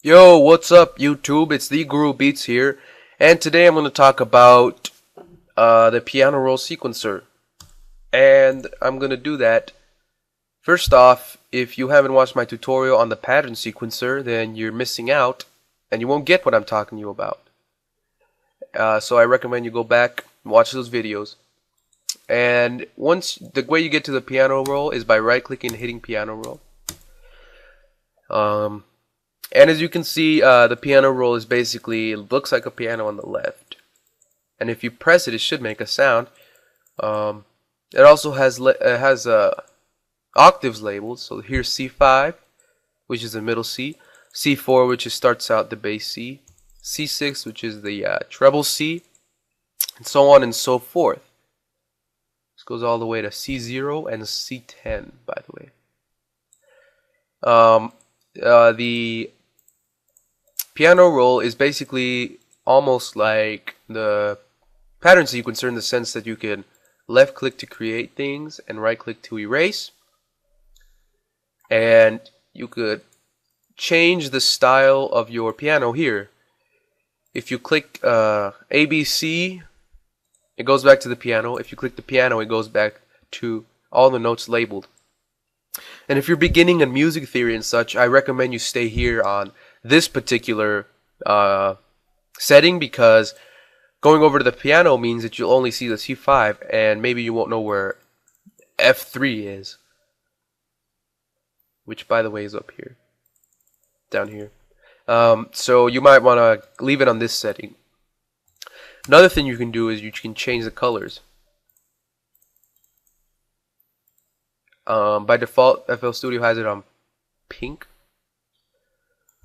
Yo, what's up YouTube? It's the Guru Beats here, and today I'm going to talk about the piano roll sequencer. And I'm going to do that. First off, if you haven't watched my tutorial on the pattern sequencer, then you're missing out, and you won't get what I'm talking to you about. So I recommend you go back and watch those videos. And the way you get to the piano roll is by right-clicking and hitting piano roll. And as you can see, the piano roll is basically, it looks like a piano on the left. And if you press it, it should make a sound. It also has octaves labeled. So here's C5, which is the middle C. C4, which starts out the bass C. C6, which is the treble C. And so on and so forth. This goes all the way to C0 and C10, by the way. The piano roll is basically almost like the pattern sequencer in the sense that you can left click to create things and right click to erase, and you could change the style of your piano here. If you click ABC, it goes back to the piano. If you click the piano, it goes back to all the notes labeled. And if you're beginning in music theory and such, I recommend you stay here on this particular setting, because going over to the piano means that you'll only see the C5 and maybe you won't know where F3 is, which by the way is up here, down here. So you might want to leave it on this setting. Another thing you can do is you can change the colors. By default, FL Studio has it on pink.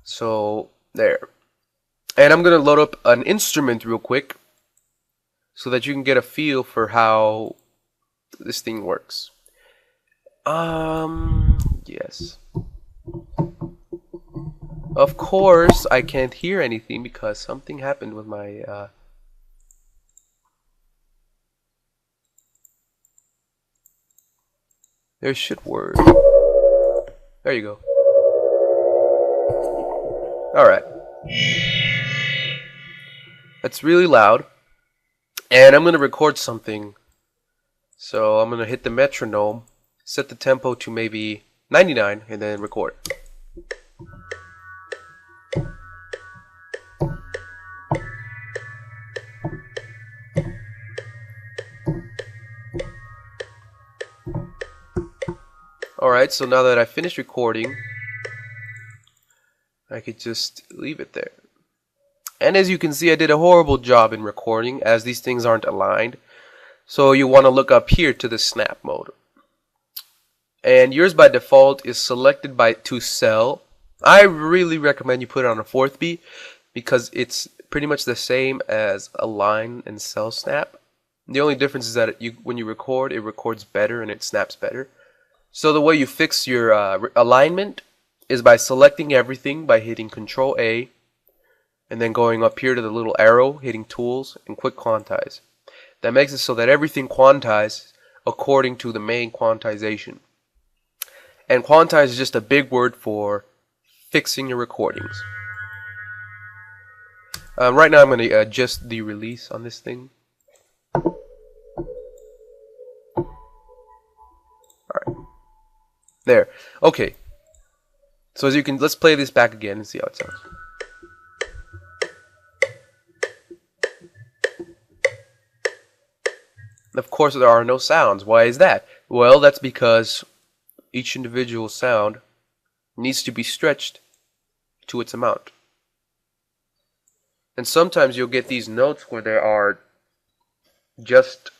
So there. And I'm gonna load up an instrument real quick so that you can get a feel for how this thing works. Yes. Of course, I can't hear anything because something happened with my there should work. There you go. Alright. That's really loud. And I'm going to record something. So I'm going to hit the metronome, set the tempo to maybe 99, and then record. Alright, so now that I finished recording, I could just leave it there. And as you can see, I did a horrible job in recording as these things aren't aligned. So you want to look up here to the snap mode. And yours by default is selected to cell. I really recommend you put it on a 4th beat because it's pretty much the same as align and cell snap. The only difference is that when you record, it records better and it snaps better. So the way you fix your alignment is by selecting everything by hitting Control A and then going up here to the little arrow, hitting Tools and Quick Quantize. That makes it so that everything quantizes according to the main quantization. And quantize is just a big word for fixing your recordings. Right now I'm going to adjust the release on this thing. Alright. There. Okay. So as you can, let's play this back again and see how it sounds. Of course, there are no sounds. Why is that? Well, that's because each individual sound needs to be stretched to its amount. And sometimes you'll get these notes where there are just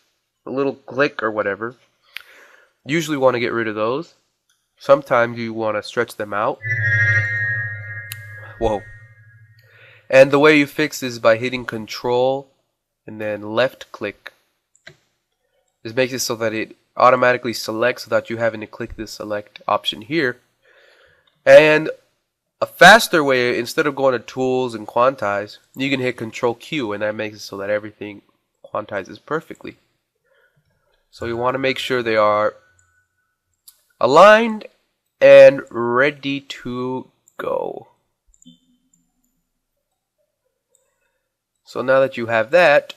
a little click or whatever. Usually want to get rid of those. Sometimes you want to stretch them out. Whoa. And the way you fix this is by hitting Control and then left click. This makes it so that it automatically selects without you having to click the select option here. And a faster way, instead of going to Tools and Quantize, you can hit Control Q, and that makes it so that everything quantizes perfectly. So you want to make sure they are aligned and ready to go. So now that you have that,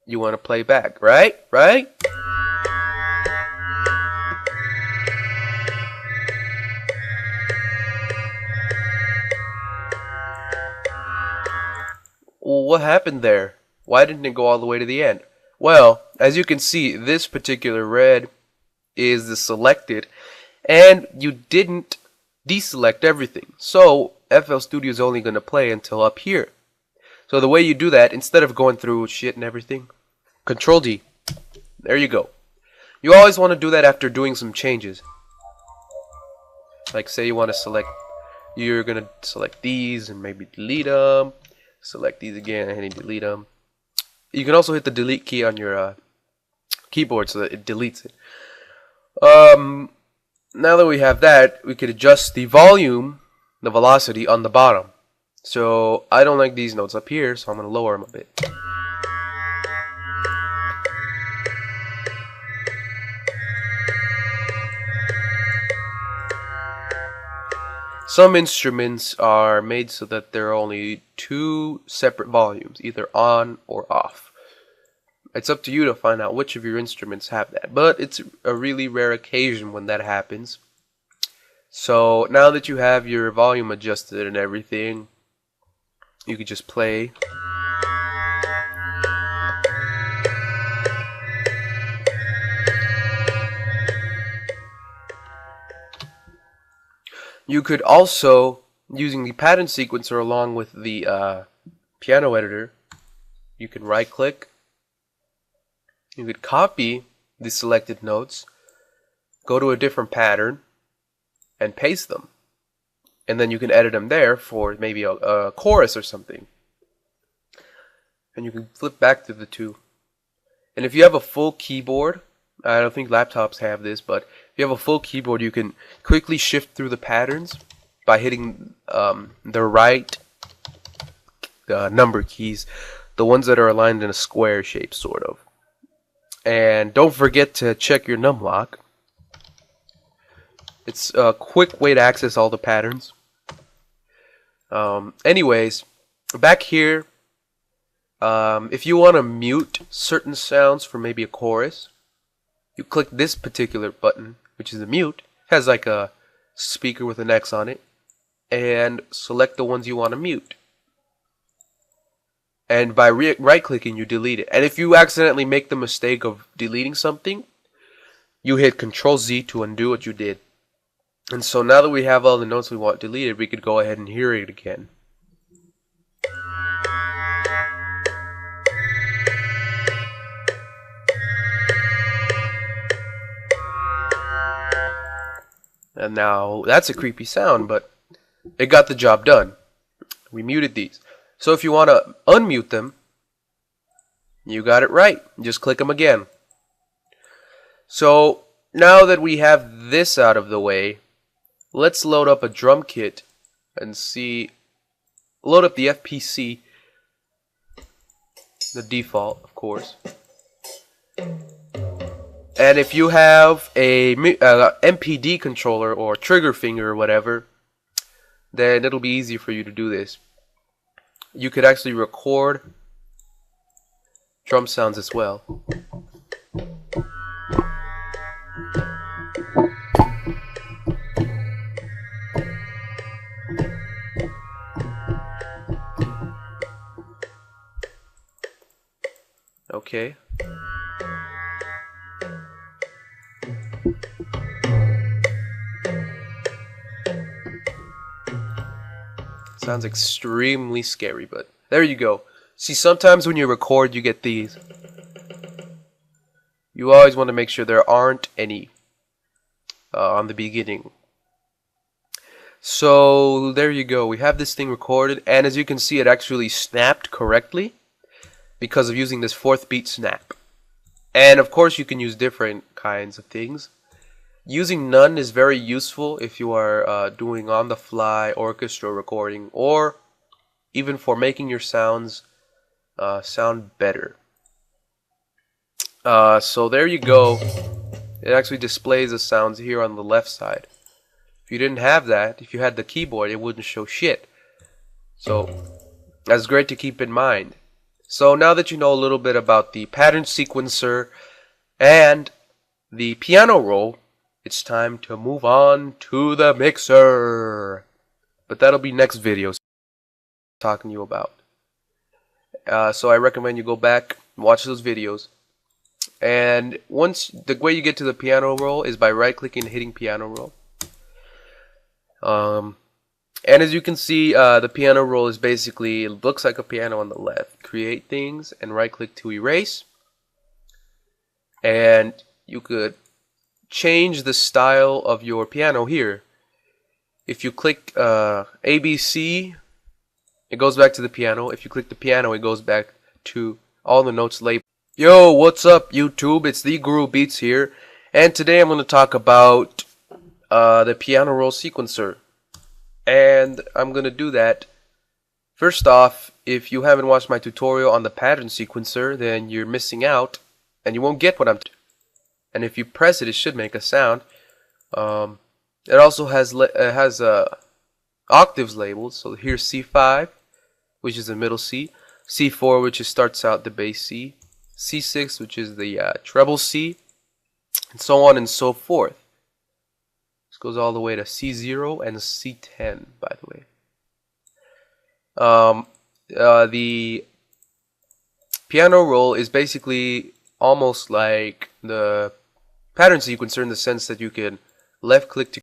you want to play back, right? Right? Well, what happened there? Why didn't it go all the way to the end? Well, as you can see, this particular red is the selected, and you didn't deselect everything. So FL Studio is only going to play until up here. So the way you do that, instead of going through shit and everything, Control D. There you go. You always want to do that after doing some changes. Like say you want to select, you're going to select these and maybe delete them. Select these again and delete them. You can also hit the delete key on your keyboard so that it deletes it. Now that we have that, we could adjust the volume, the velocity on the bottom. So I don't like these notes up here, so I'm going to lower them a bit. Some instruments are made so that there are only two separate volumes, either on or off. It's up to you to find out which of your instruments have that, but it's a really rare occasion when that happens. So now that you have your volume adjusted and everything, you can just play. You could also, using the pattern sequencer along with the piano editor, you can right click. You could copy the selected notes, go to a different pattern, and paste them. And then you can edit them there for maybe a chorus or something. And you can flip back to the two. And if you have a full keyboard, I don't think laptops have this, but if you have a full keyboard, you can quickly shift through the patterns by hitting the right number keys, the ones that are aligned in a square shape, sort of. And don't forget to check your numlock. It's a quick way to access all the patterns. Anyways, back here, if you want to mute certain sounds for maybe a chorus, you click this particular button, which is the mute. It has like a speaker with an X on it, and select the ones you want to mute. And by right-clicking, you delete it. And if you accidentally make the mistake of deleting something, you hit Control Z to undo what you did. And so now that we have all the notes we want deleted, we could go ahead and hear it again. And now that's a creepy sound, but it got the job done. We muted these. So if you want to unmute them, you got it right. Just click them again. So now that we have this out of the way, let's load up a drum kit and see. Load up the FPC, the default, of course. And if you have a MPD controller or trigger finger or whatever, then it'll be easy for you to do this. You could actually record drum sounds as well. Okay. Sounds extremely scary, but there you go. See, sometimes when you record, you get these. You always want to make sure there aren't any on the beginning. So there you go. We have this thing recorded, and as you can see, it actually snapped correctly because of using this 4th beat snap. And of course, you can use different kinds of things. Using none is very useful if you are doing on-the-fly orchestra recording, or even for making your sounds sound better. So there you go. It actually displays the sounds here on the left side. If you didn't have that, if you had the keyboard, it wouldn't show shit. So that's great to keep in mind. So now that you know a little bit about the pattern sequencer and the piano roll, it's time to move on to the mixer. But that'll be next video talking to you about. So I recommend you go back and watch those videos. And once the way you get to the piano roll is by right clicking and hitting piano roll. And as you can see, the piano roll is basically, it looks like a piano on the left. Create things and right click to erase. And you could change the style of your piano here. If you click ABC, it goes back to the piano. If you click the piano, it goes back to all the notes labeled. Yo, what's up YouTube? It's the Guru Beats here. And today I'm going to talk about the piano roll sequencer. And I'm going to do that. First off, if you haven't watched my tutorial on the pattern sequencer, then you're missing out and you won't get what I'm doing. And if you press it, it should make a sound. It also has octaves labeled. So here's C5, which is the middle C, C4, which starts out the bass C, C6, which is the treble C, and so on and so forth. This goes all the way to C0 and C10, by the way. The piano roll is basically almost like the pattern sequencer in the sense that you can left click to